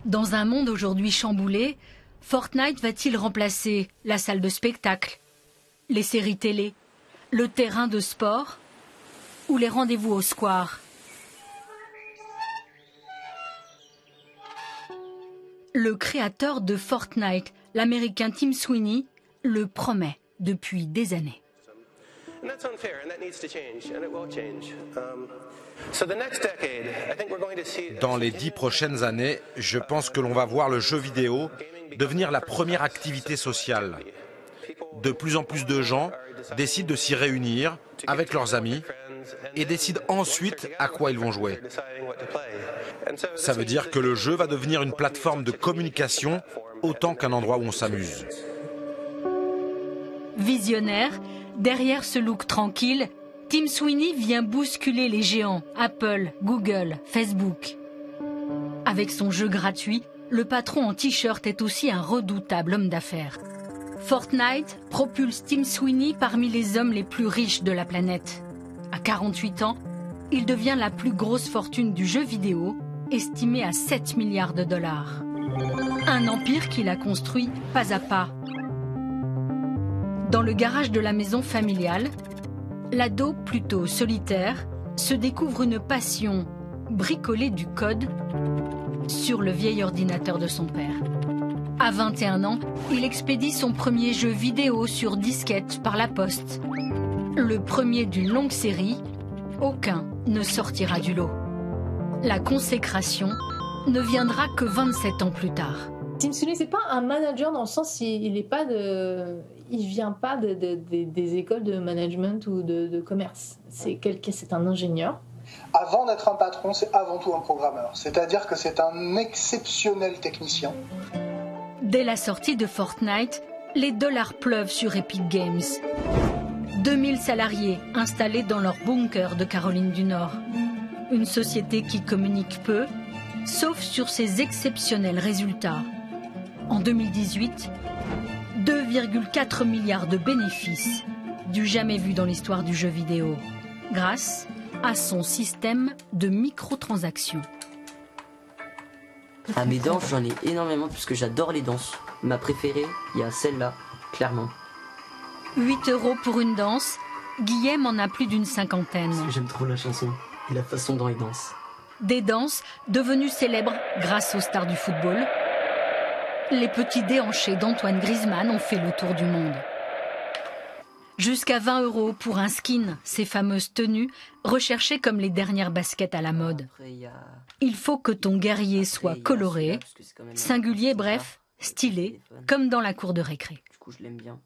Dans un monde aujourd'hui chamboulé, Fortnite va-t-il remplacer la salle de spectacle, les séries télé, le terrain de sport ou les rendez-vous au square? Le créateur de Fortnite, l'américain Tim Sweeney, le promet depuis des années. Dans les 10 prochaines années, je pense que l'on va voir le jeu vidéo devenir la première activité sociale. De plus en plus de gens décident de s'y réunir avec leurs amis et décident ensuite à quoi ils vont jouer. Ça veut dire que le jeu va devenir une plateforme de communication autant qu'un endroit où on s'amuse. Visionnaire, derrière ce look tranquille, Tim Sweeney vient bousculer les géants Apple, Google, Facebook. Avec son jeu gratuit, le patron en t-shirt est aussi un redoutable homme d'affaires. Fortnite propulse Tim Sweeney parmi les hommes les plus riches de la planète. À 48 ans, il devient la plus grosse fortune du jeu vidéo, estimée à 7 milliards de dollars. Un empire qu'il a construit pas à pas. Dans le garage de la maison familiale, l'ado plutôt solitaire se découvre une passion, bricoler du code sur le vieil ordinateur de son père. À 21 ans, il expédie son premier jeu vidéo sur disquette par la poste. Le premier d'une longue série, aucun ne sortira du lot. La consécration ne viendra que 27 ans plus tard. Tim Sweeney, c'est pas un manager dans le sens il vient pas des écoles de management ou de commerce. C'est un ingénieur. Avant d'être un patron, c'est avant tout un programmeur. C'est-à-dire que c'est un exceptionnel technicien. Dès la sortie de Fortnite, les dollars pleuvent sur Epic Games. 2000 salariés installés dans leur bunker de Caroline du Nord. Une société qui communique peu, sauf sur ses exceptionnels résultats. En 2018, 2,4 milliards de bénéfices, du jamais vu dans l'histoire du jeu vidéo, grâce à son système de microtransactions. À mes danses, j'en ai énormément puisque j'adore les danses. Ma préférée, il y a celle-là, clairement. 8 € pour une danse, Guillaume en a plus d'une cinquantaine. J'aime trop la chanson et la façon dont il danse. Des danses devenues célèbres grâce aux stars du football. Les petits déhanchés d'Antoine Griezmann ont fait le tour du monde. Jusqu'à 20 € pour un skin, ces fameuses tenues, recherchées comme les dernières baskets à la mode. Il faut que ton guerrier soit coloré, singulier, bref, stylé, comme dans la cour de récré. Du coup, je l'aime bien.